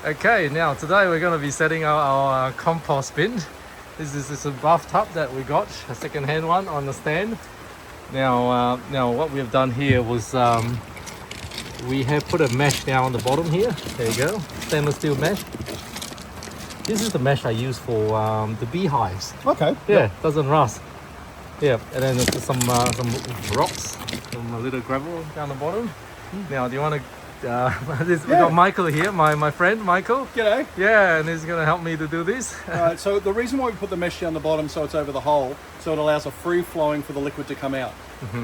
Okay, now today we're going to be setting up our compost bin. This is a bathtub that we got, a second-hand one on the stand. Now what we have done here was we have put a mesh down on the bottom here. There you go, stainless steel mesh. This is the mesh I use for the beehives. Okay. Yeah, doesn't rust. Yeah, and then there's some rocks, some little gravel down the bottom. Now, do you want to? We got Michael here, my friend Michael. G'day. Yeah, and he's going to help me to do this. Alright, so the reason why we put the mesh down the bottom so it's over the hole, so it allows a free flowing for the liquid to come out.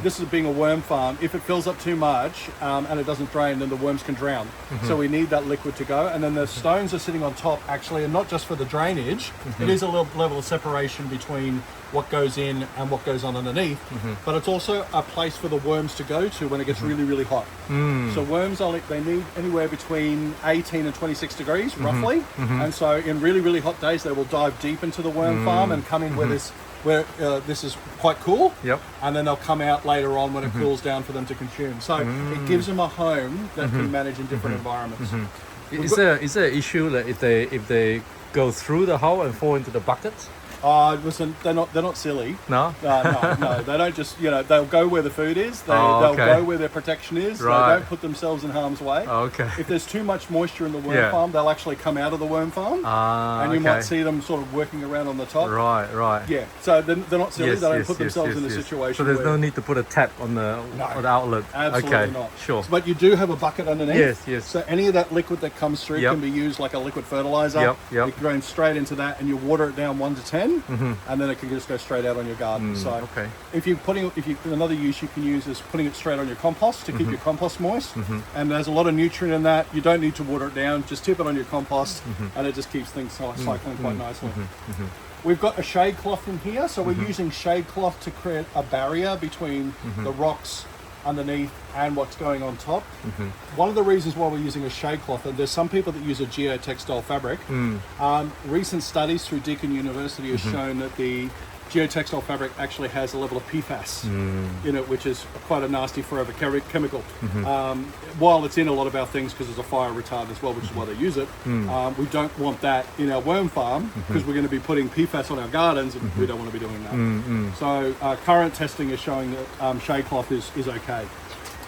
This is being a worm farm. If it fills up too much and it doesn't drain, then the worms can drown. So we need that liquid to go. And then the stones are sitting on top actually, and not just for the drainage. It is a little level of separation between what goes in and what goes on underneath. But it's also a place for the worms to go to when it gets really, really hot. So worms they need anywhere between 18 and 26 degrees roughly. And so in really, really hot days, they will dive deep into the worm farm and come in where this is quite cool. Yep. And then they'll come out later on when it cools down for them to consume. So it gives them a home that can manage in different environments. Is there an issue that if they go through the hole and fall into the bucket? Listen, they're not silly. No? No. They don't just, they'll go where the food is. They'll go where their protection is. Right. They don't put themselves in harm's way. Okay. If there's too much moisture in the worm farm, they'll actually come out of the worm farm. And you might see them sort of working around on the top. Right. Yeah, so they're not silly. They don't put themselves in a situation So there's no need to put a tap on the outlet. Absolutely okay. not. Sure. But you do have a bucket underneath. Yes. So any of that liquid that comes through can be used like a liquid fertilizer. Yep. You can go straight into that and you water it down 1 to 10, and then it can just go straight out on your garden. So another use you can use is putting it straight on your compost to keep your compost moist. And there's a lot of nutrient in that. You don't need to water it down. Just tip it on your compost, and it just keeps things cycling quite nicely. We've got a shade cloth in here, so we're using shade cloth to create a barrier between the rocks underneath and what's going on top. One of the reasons why we're using a shade cloth, and there's some people that use a geotextile fabric. Recent studies through Deakin University have shown that the geotextile fabric actually has a level of PFAS in it, which is quite a nasty forever chemical. While it's in a lot of our things because it's a fire retardant as well, which is why they use it, we don't want that in our worm farm because we're going to be putting PFAS on our gardens and we don't want to be doing that. So current testing is showing that shade cloth is okay.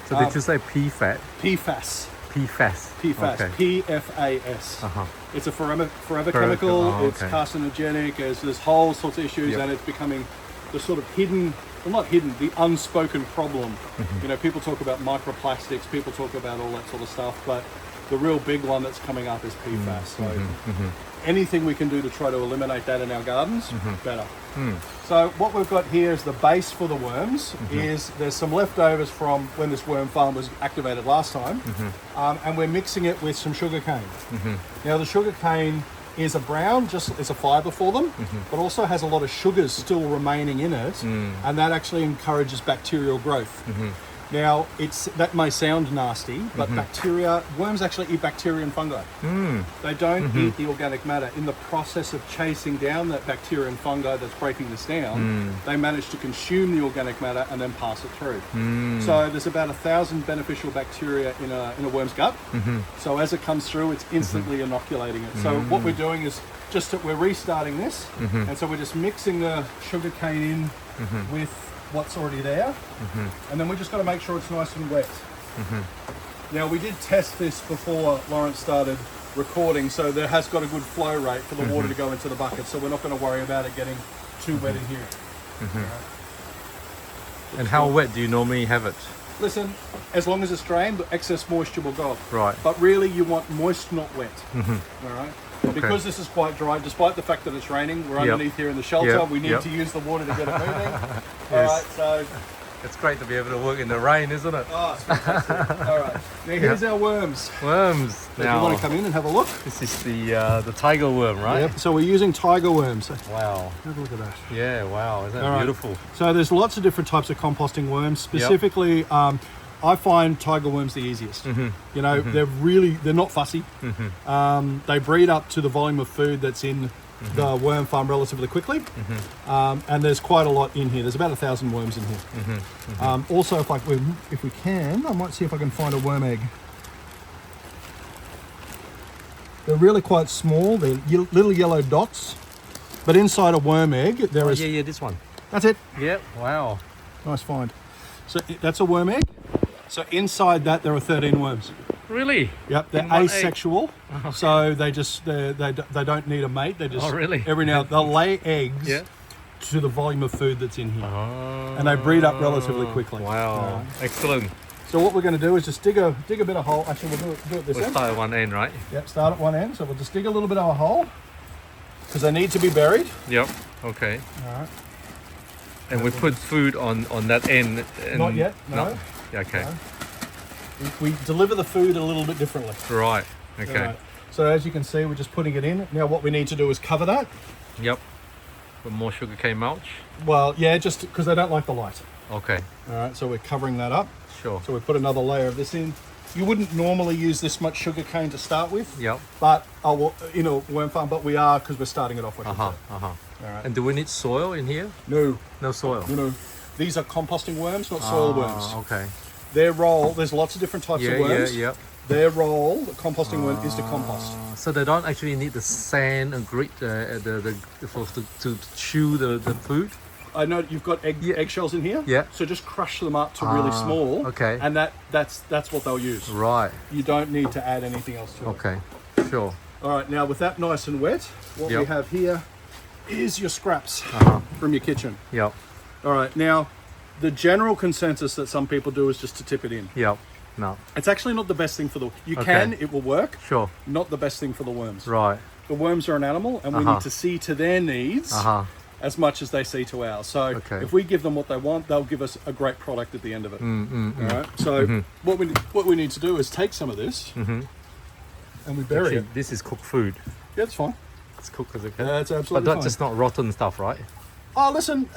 So did you say PFAS? PFAS. PFAS. Okay. PFAS. It's a forever chemical. It's carcinogenic. There's whole sorts of issues, and it's becoming the sort of the unspoken problem. People talk about microplastics. People talk about all that sort of stuff, but the real big one that's coming up is PFAS. So anything we can do to try to eliminate that in our gardens, better. So what we've got here is the base for the worms. There's some leftovers from when this worm farm was activated last time, and we're mixing it with some sugar cane. Now the sugar cane is a brown, it's a fibre for them, but also has a lot of sugars still remaining in it, and that actually encourages bacterial growth. Now, that may sound nasty, but worms actually eat bacteria and fungi. They don't eat the organic matter. In the process of chasing down that bacteria and fungi that's breaking this down, they manage to consume the organic matter and then pass it through. So there's about 1,000 beneficial bacteria in a worm's gut. So as it comes through, it's instantly inoculating it. So what we're doing is we're restarting this, and so we're just mixing the sugar cane in with what's already there, and then we just got to make sure it's nice and wet. Now we did test this before Lawrence started recording, so there has got a good flow rate for the water to go into the bucket, so we're not going to worry about it getting too wet in here. And how wet do you normally have it? Listen, as long as it's drained, the excess moisture will go. Right. But really you want moist, not wet. All right. Okay. Because this is quite dry, despite the fact that it's raining, we're underneath here in the shelter. We need to use the water to get it moving. All right, so it's great to be able to work in the rain, isn't it? Oh, it's fantastic. All right, now here's our worms. Worms. So now, do you want to come in and have a look? This is the tiger worm, right? Yep. So we're using tiger worms. Wow. Have a look at that. Yeah. Wow. Isn't that beautiful? So there's lots of different types of composting worms. Specifically, I find tiger worms the easiest. They're not fussy. They breed up to the volume of food that's in the worm farm relatively quickly. And there's quite a lot in here. There's about 1,000 worms in here. Also, if we can, I might see if I can find a worm egg. They're really quite small. They're little yellow dots. But inside a worm egg, there is... Yeah, this one. That's it. Yep, wow. Nice find. So that's a worm egg. So inside that, there are 13 worms. Really? Yep, they're In one egg? asexual. So they just, they don't need a mate. They just... Oh, really? Every now, they'll lay eggs Yeah. to the volume of food that's in here. Oh, And they breed up relatively quickly. Wow, excellent. So what we're going to do is just dig a bit of hole. Actually, we'll do it this We'll end. start at one end, right? Yep, start at one end. So we'll just dig a little bit of a hole because they need to be buried. Yep, okay. All right. And we put food on that end. And Not yet, no. Yeah, okay. No. We deliver the food a little bit differently. Right, okay. All right. So as you can see, we're just putting it in. Now what we need to do is cover that. Yep. With more sugarcane mulch. Well, yeah, just because they don't like the light. Okay, All right, so we're covering that up. sure. So we put another layer of this in. You wouldn't normally use this much sugar cane to start with, Yep. but worm farm, but we are because we're starting it off with. Uh-huh. All right. And do we need soil in here? No, No soil. no. These are composting worms, not soil worms. Okay. Their role, there's lots of different types of worms. Yeah. Their role, the composting worm, is to compost. So they don't actually need the sand and grit to chew the food. I know you've got eggshells in here. Yeah. So just crush them up to really small. okay. And that's what they'll use. Right. You don't need to add anything else to it. Okay. Sure. All right. Now with that nice and wet, what we Yep. have here is your scraps from your kitchen. Yep. All right. Now, the general consensus that some people do is just to tip it in. Yep. No. It's actually not the best thing for the. You Okay. can. It will work. Sure. Not the best thing for the worms. Right. The worms are an animal, and we need to see to their needs as much as they see to ours. So Okay. if we give them what they want, they'll give us a great product at the end of it. All right. So what we need to do is take some of this and we bury Actually, it. this is cooked food. Yeah, it's fine. It's cooked as it can. That's But absolutely not fine. just not rotten stuff, right? Oh, listen,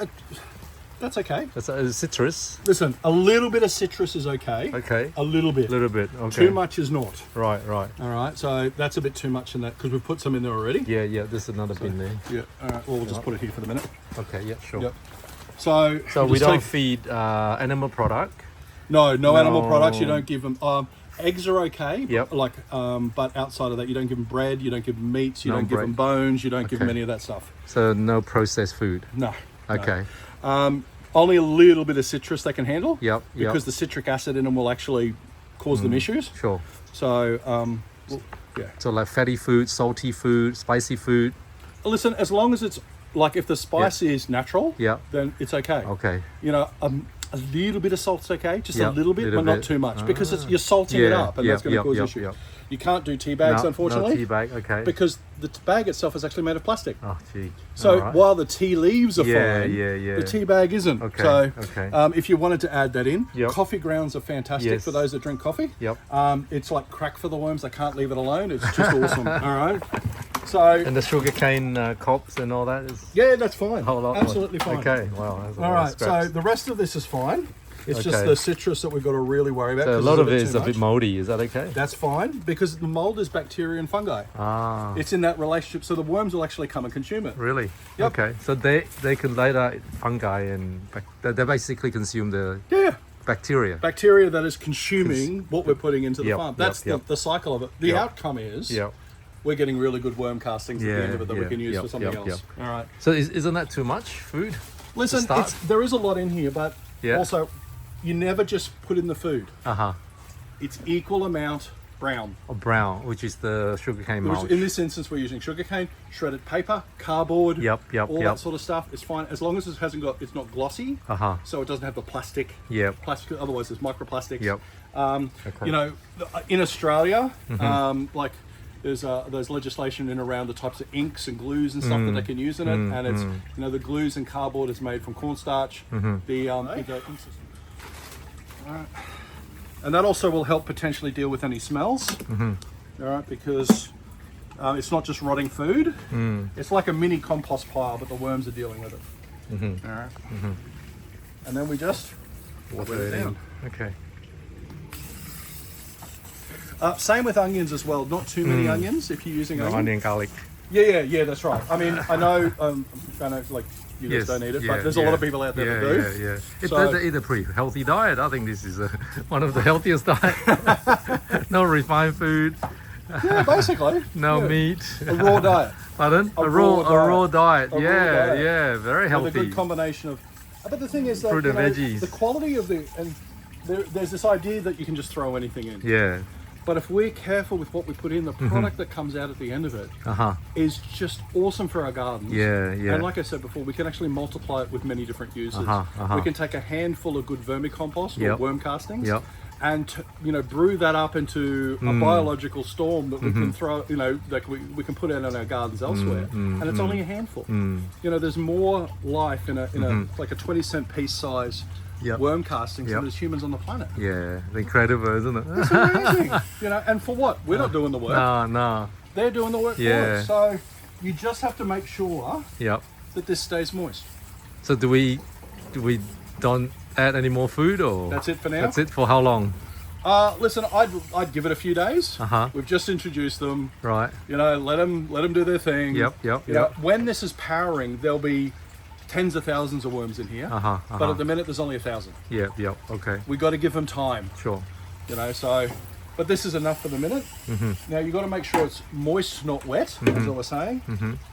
that's okay. It's citrus. Listen, a little bit of citrus is okay. Okay. A little bit. A little bit. Okay. Too much is not. Right. Right. All right. So that's a bit too much in that because we've put some in there already. Yeah. There's another bin there. Yeah. All right. Well, we'll just put it here for the minute. Okay. Yeah. Sure. Yep. So We just don't take- feed animal product. No animal No. products. You don't give them. Eggs are okay. Yep. But outside of that, you don't give them bread. You don't give them meats. You No don't give bread. them bones. You don't give them Okay. any of that stuff. So no processed food. No. Okay. Only a little bit of citrus they can handle. Yep. Because the citric acid in them will actually cause them issues. Sure. So yeah. So like fatty food, salty food, spicy food. Listen, as long as it's like if the spice is natural, Yeah. then it's okay. Okay. You know, a little bit of salt's okay, just a Yep, little bit, little but not bit. too much because you're salting it Yeah, up, and yep, that's going to yep, cause yep, issues. yep. You can't do tea bags, unfortunately, No tea bag. Okay. because the bag itself is actually made of plastic. Oh gee. So Alright. while the tea leaves are Yeah, fine, yeah. the tea bag isn't. Okay, So okay. if you wanted to add that in, Yep. coffee grounds are fantastic Yes. for those that drink coffee. Yep. It's like crack for the worms. They can't leave it alone. It's just awesome. All right. So And the sugarcane cops and all that is yeah, that's fine. a whole lot. Absolutely fine. Okay. Wow. That's a All lot of right, so scraps. the rest of this is fine. It's just Okay. the citrus that we've got to really worry about. So a 'cause lot there's of it is too a bit much. moldy. Is that okay? That's fine because the mold is bacteria and fungi. Ah. It's in that relationship, so the worms will actually come and consume it. Really? Yep. Okay. So they can later fungi and they basically consume the Yeah, bacteria. bacteria that is consuming what we're putting into the Yep, farm. yep, That's yep. the cycle of it. The Yep. outcome is Yeah. we're getting really good worm castings at the Yeah, end of it that we yeah, can use yep, for something yep, else. All right. So isn't that too much food? Listen, start? there is a lot in here, but Yeah. also you never just put in the food. Uh-huh. It's equal amount brown. Or brown, which is the sugarcane Which mulch. in this instance, we're using sugarcane, shredded paper, cardboard, Yep, all yep. that sort of stuff. It's fine as long as it hasn't got. It's not glossy, Uh-huh. so it doesn't have the plastic. Yep. Plastic. Otherwise, there's microplastics. Yep. You know, in Australia, Mm-hmm. like there's legislation in around the types of inks and glues and stuff that they can use in it, and it's the glues and cardboard is made from cornstarch. The Alright. And that also will help potentially deal with any smells. All right, because it's not just rotting food. It's like a mini compost pile, but the worms are dealing with it. All right. And then we just Water wet it it in. down. Okay. Same with onions as well. Not too many onions if you're using No, onion. onion, garlic. Yeah, that's right. I mean, I know, like you Yes. guys don't eat it, yeah, but there's a lot of people out there that do. Yeah. It's So- they eat a pretty healthy diet. I think this is one of the healthiest diet. No refined food. Yeah, basically. No Yeah. meat. A raw diet. Pardon? A A raw raw diet. A raw Yeah, diet. yeah, very With a healthy. good combination of. But the thing is that Fruit and veggies. the quality of there's this idea that you can just throw anything in. Yeah. But if we're careful with what we put in, the product that comes out at the end of it Uh-huh. is just awesome for our gardens. Yeah, yeah. And like I said before, we can actually multiply it with many different uses. We can take a handful of good vermicompost or Yep. worm castings. Yep. And brew that up into a biological storm that we can throw, that we can put out in our gardens elsewhere, and it's only a handful. There's more life in a like a 20-cent piece size Yep. worm castings Yep. than there's humans on the planet. Yeah, incredible, isn't it? It's amazing, and for what? We're not doing the work. No. They're doing the work for Yeah. us. So you just have to make sure Yep. that this stays moist. So do we don't add any more food or? That's it for now. That's it for how long? Listen, I'd give it a few days. Uh-huh. We've just introduced them. Right. Let them do their thing. Yep. You know, when this is powering, there'll be tens of thousands of worms in here. But at the minute, there's only 1,000. Yep. Okay. We got to give them time. Sure. So. But this is enough for the minute. Now you've got to make sure it's moist, not wet, as I was saying.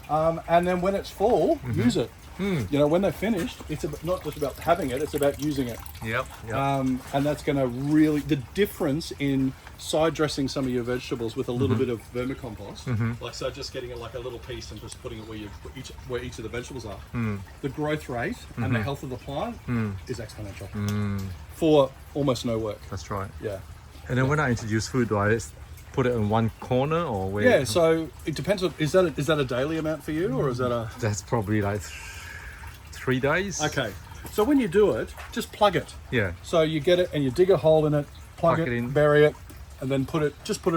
And then when it's full, use it. When they're finished, it's not just about having it; it's about using it. Yep. And that's going to really the difference in side dressing some of your vegetables with a little bit of vermicompost, like so, just getting it like a little piece and just putting it where each of the vegetables are. The growth rate and the health of the plant is exponential for almost no work. That's right. Yeah. And then when I introduce food, do I just put it in one corner or where? Yeah. So it depends on is that a daily amount for you or is that a? That's probably like 3 days. Okay. So when you do it, just plug it. Yeah. So you get it and you dig a hole in it, plug it in, bury it, and then put it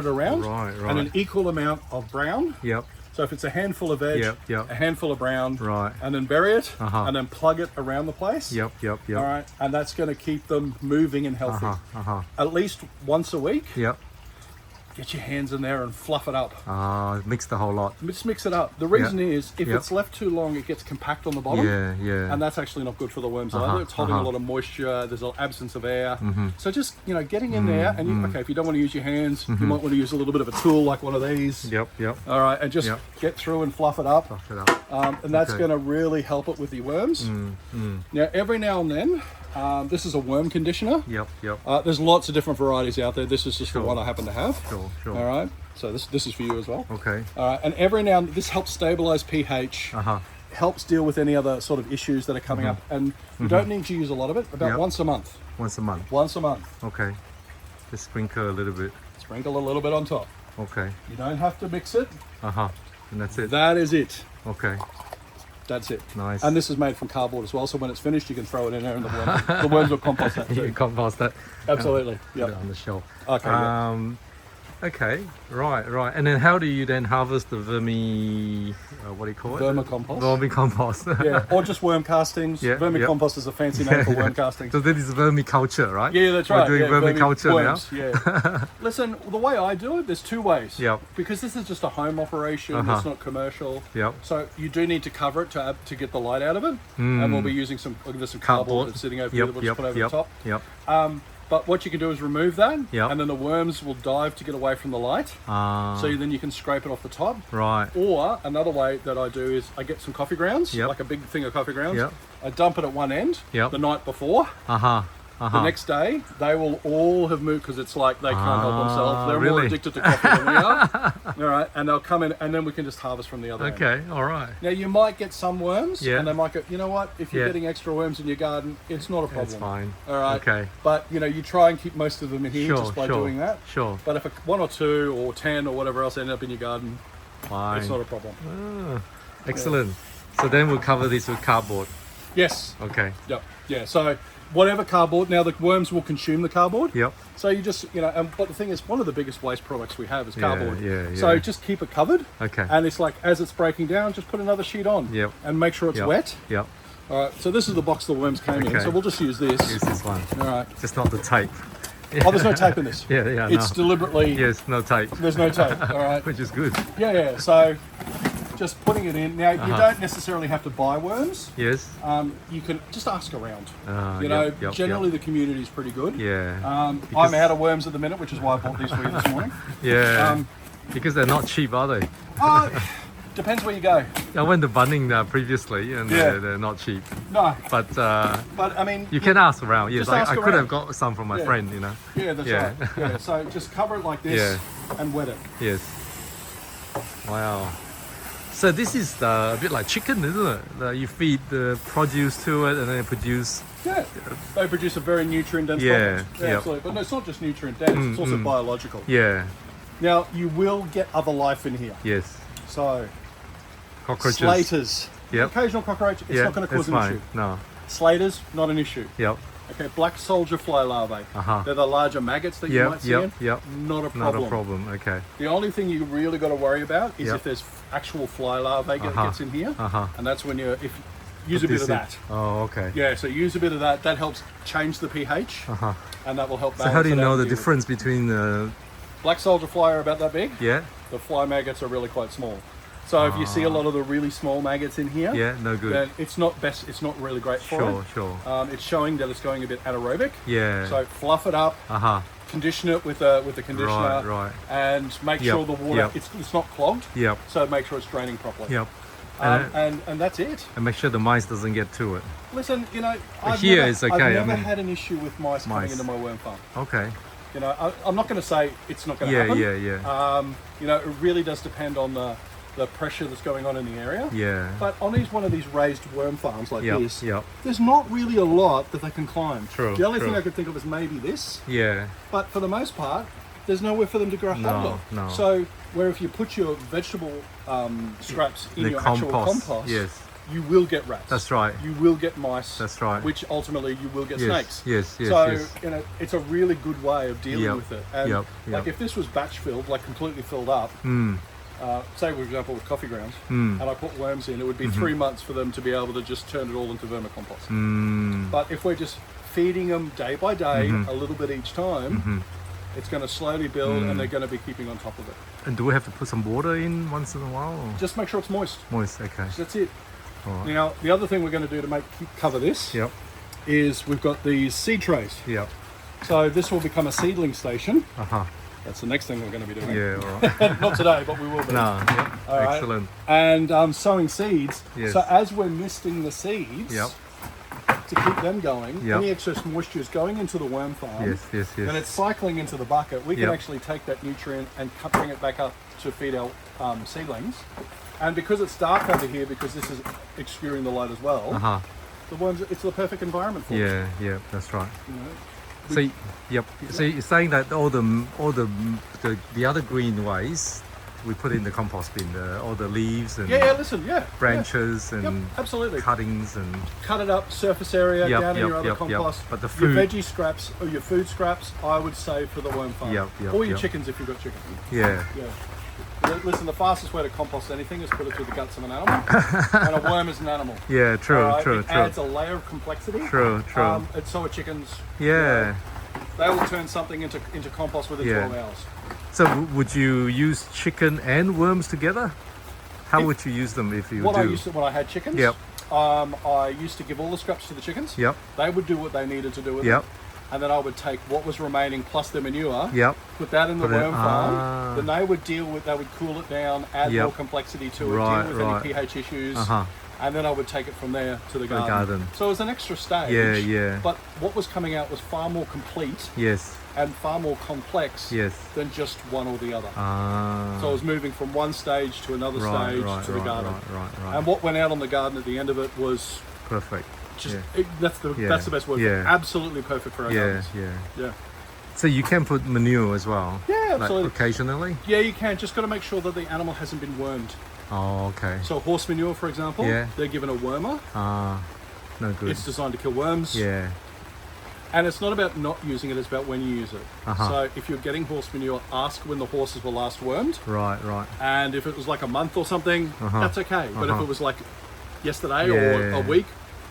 around. Right. And an equal amount of brown. Yep. So if it's a handful of veg, Yep. a handful of brown, Right. and then bury it, and then plug it around the place. Yep. All right, and that's going to keep them moving and healthy. At least once a week. Yep. Get your hands in there and fluff it up. Mix the whole lot. Just mix it up. The reason is if Yep. it's left too long, it gets compact on the bottom. Yeah. And that's actually not good for the worms either. It's holding a lot of moisture. There's an absence of air. So just getting in there, and if you don't want to use your hands, you might want to use a little bit of a tool like one of these. Yep. All right, and just get through and fluff it up. Fluff it up. And that's going to really help it with the worms. Now, every now and then, this is a worm conditioner. Yep. There's lots of different varieties out there. This is just the Sure. one I happen to have. Sure. All right. So this is for you as well. Okay. And every now and then, this helps stabilize pH. Helps deal with any other sort of issues that are coming up. And you don't need to use a lot of it. About once a month. Once a month. Once a month. Okay. Just sprinkle a little bit. Sprinkle a little bit on top. Okay. You don't have to mix it. And that's it. That is it. Okay. That's it. Nice. And this is made from cardboard as well, so when it's finished, you can throw it in there, and the worms will compost that You too. can compost that. Absolutely. Put it on the shelf. Okay. Yeah. Okay. Right. And then how do you then harvest the what do you call it? Vermicompost. Vermicompost. Yeah. Or just worm castings. Yeah, Vermicompost is a fancy name for worm castings. So this is vermiculture, right? Yeah, that's right. We're doing vermiculture worms, yeah. Listen, the way I do it, there's two ways. Yep. Because this is just a home operation, it's not commercial. Yep. So you do need to cover it to get the light out of it. And we'll be using some cardboard that's sitting over here that we'll just put over the top. Yep. But what you can do is remove that, Yep. and then the worms will dive to get away from the light. So then you can scrape it off the top. Right. Or another way that I do is I get some coffee grounds, Yep. like a big thing of coffee grounds. Yep. I dump it at one end Yep. the night before. The next day, they will all have moved because it's like they can't help themselves. They're more really? addicted to coffee than we are. All right, and they'll come in, and then we can just harvest from the other end. Okay. All right. Now you might get some worms, Yeah. and they might go. You know what? If you're Yeah. getting extra worms in your garden, it's not a problem. That's fine. All right. Okay. But you try and keep most of them in here just by doing that. Sure. But if one or two or 10 or whatever else end up in your garden, Fine. it's not a problem. Excellent. So then we'll cover this with cardboard. Yes. Okay. Yep. Yeah. So whatever cardboard. Now the worms will consume the cardboard. Yep. So you just but the thing is, one of the biggest waste products we have is cardboard. Yeah. So just keep it covered. Okay. And it's like as it's breaking down, just put another sheet on. Yep. And make sure it's Yep. wet. Yep. All right. So this is the box the worms came in. Okay. So we'll just use this. Use this one. All right. Just not the tape. Oh, there's no tape in this. Yeah. It's deliberately. Yes, no tape. There's no tape. All right. Which is good. Yeah. So just putting it in. Now you don't necessarily have to buy worms. Yes. You can just ask around. Yep, Generally the community is pretty good. Yeah. I'm out of worms at the minute, which is why I bought these for you this morning. Yeah. Because they're not cheap, are they? Depends where you go. I went to Bunnings previously, and Yeah. they're not cheap. No, But but I mean, you can ask around. Yes, Just ask I could around. have got some from my Yeah. friend. You know. yeah, that's Yeah. right. Yeah, so just cover it like this and wet it. Yes. Wow. So this is a bit like chicken, isn't it? You feed the produce to it, and then it produce. Yeah, they produce a very nutrient-dense Yeah, product. yep. Absolutely. But no, it's not just nutrient-dense; it's also biological. Yeah. Now, you will get other life in here. Yes. So, Cockroaches. slaters. Yep. Occasional cockroach, it's Yeah, not going to cause it's an fine. issue. No. Slaters, not an issue. Yep. Okay, black soldier fly larvae. Uh-huh. They're the larger maggots that you Yep. might see Yep. in. Yep. Not a Not problem. a problem. Okay. The only thing you really got to worry about is Yep. if there's actual fly larvae that Uh-huh. gets in here, Uh-huh. and that's when you use a bit This of is- that. Oh, okay. Yeah, so use a bit of that. That helps change the pH, Uh-huh. and that will help. So how do you balance it know out the and deal with it. difference between the? Black soldier fly are about that big. Yeah. The fly maggots are really quite small. So if you see a lot of the really small maggots in here, Yeah. No good. then it's not best. It's not really great for Sure. it. Sure. It's showing that it's going a bit anaerobic. Yeah. So fluff it up, Uh huh. condition it with the conditioner, Right. and make Yep, sure the water yep. it's not clogged. Yep. So make sure it's draining properly. Yep. And, And that's it. and make sure the mice doesn't get to it. Listen, here it's okay, I I've never mean- had an issue with mice coming Mice. into my worm farm. Okay. I'm not going to say it's not going to Yeah. happen. Yeah. Yeah. It really does depend on the pressure that's going on in the area. Yeah. But on one of these raised worm farms like Yep. this, Yep. there's not really a lot that they can climb. True, The only true. thing I could think of is maybe this, Yeah. but for the most part, there's nowhere for them to grow hold No, of. no. So where if you put your vegetable scraps in The your actual compost. compost, Yes. you will get rats. That's right. You will get mice. That's right. Which ultimately you will get Yes. snakes. Yes. Yes. So yes. it's a really good way of dealing Yep, with it. And yep, like yep. if this was batch filled, like completely filled up, say for example with coffee grounds, and I put worms in, it would be 3 months for them to be able to just turn it all into vermicompost. But if we're just feeding them day by day, a little bit each time, it's going to slowly build, and they're going to be keeping on top of it. And do we have to put some water in once in a while? Or? Just make sure it's moist. Moist. Okay. That's it. Alright. Now the other thing we're going to do to cover this Yep. is we've got these seed trays. Yep. So this will become a seedling station. Uh huh. That's the next thing we're going to be doing. Yeah. All right. Not today, but we will be. No. Yep. All right. Excellent. And sowing seeds. Yes. So as we're misting the seeds Yep. to keep them going, Yep. any excess moisture is going into the worm farm. Yes. Yes. Yes. Then it's cycling into the bucket. We can Yep. actually take that nutrient and bring it back up to feed our seedlings. And because it's dark over here, because this is obscuring the light as well, Uh huh. the worms, it's the perfect environment for it. Yeah. Yeah. That's right. You know? So, yep. So you're saying that all the other green waste we put in the compost bin, all the leaves and Yeah, listen, yeah. branches Yeah. and Yep, absolutely. cuttings and Cut it up, surface area, Yep, down in yep, your other yep, yep. compost. But the Your food- veggie scraps or your food scraps, I would say for the worm farm. Yep, yep, or your yep. chickens if you've got chickens. yeah. Yeah. Listen, the fastest way to compost anything is put it through the guts of an animal. And a worm is an animal. Yeah. True. Alright? True. It True. adds a layer of complexity. True. True. And so are chickens. yeah. They will turn something into compost within Yeah. 12 hours. So would you use chicken and worms together? How would you use them if you When do? I had chickens, Yep. I used to give all the scraps to the chickens. Yep. They would do what they needed to do with Yep. it. And then I would take what was remaining plus the manure, Yep. put that in the Put it- worm farm. ah. Then they would cool it down, add Yep. more complexity to it, Right, deal with right. any pH issues. Uh-huh. And then I would take it from there to the garden. garden. So it was an extra stage. Yeah, yeah. But what was coming out was far more complete Yes. and far more complex Yes. than just one or the other. Ah. So I was moving from one stage to another right, stage right, to the right, garden. right. And what went out on the garden at the end of it was Perfect. just Yeah. that's the Yeah, best word. yeah. Absolutely perfect for our Yeah, gardens. yeah. Yeah. So you can put manure as well. Yeah, absolutely. Like occasionally. Yeah, you can. Just got to make sure that the animal hasn't been wormed. Oh, okay. So horse manure, for example, Yeah. they're given a wormer. Ah, no good. It's designed to kill worms. Yeah. And it's not about not using it, it's about when you use it. Uh-huh. So if you're getting horse manure, ask when the horses were last wormed. Right, right. And if it was like a month or something, Uh-huh. that's okay. But if Uh-huh. it was like yesterday Yeah. or a week,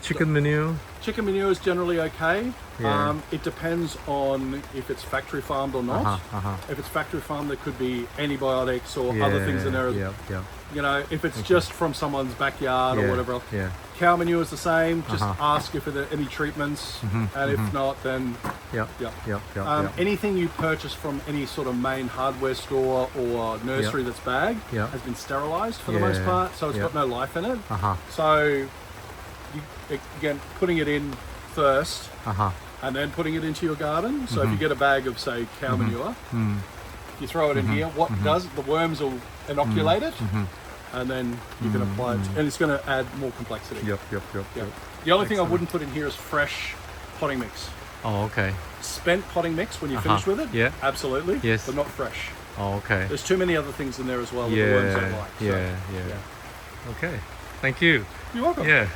chicken manure. Chicken manure is generally okay. Yeah. It depends on if it's factory farmed or not. If it's factory farmed, there could be antibiotics or other things in there. Yeah. You know, if it's just from someone's backyard or whatever else. Yeah. Cow manure is the same. Just ask if there are any treatments, and if not, then anything you purchase from any sort of main hardware store or nursery that's bagged has been sterilized for the most part, so it's got no life in it. So, again, putting it in first, and then putting it into your garden. So if you get a bag of, say, cow manure, you throw it in here. What does the worms will inoculate it, and then you can apply it, and it's going to add more complexity. Yep. The only thing I wouldn't put in here is fresh potting mix. Oh, okay. Spent potting mix when you finish with it. Yeah. Absolutely. Yes. But not fresh. Oh, okay. There's too many other things in there as well that the worms don't like. So, Yeah. Okay. Thank you. You're welcome. Yeah.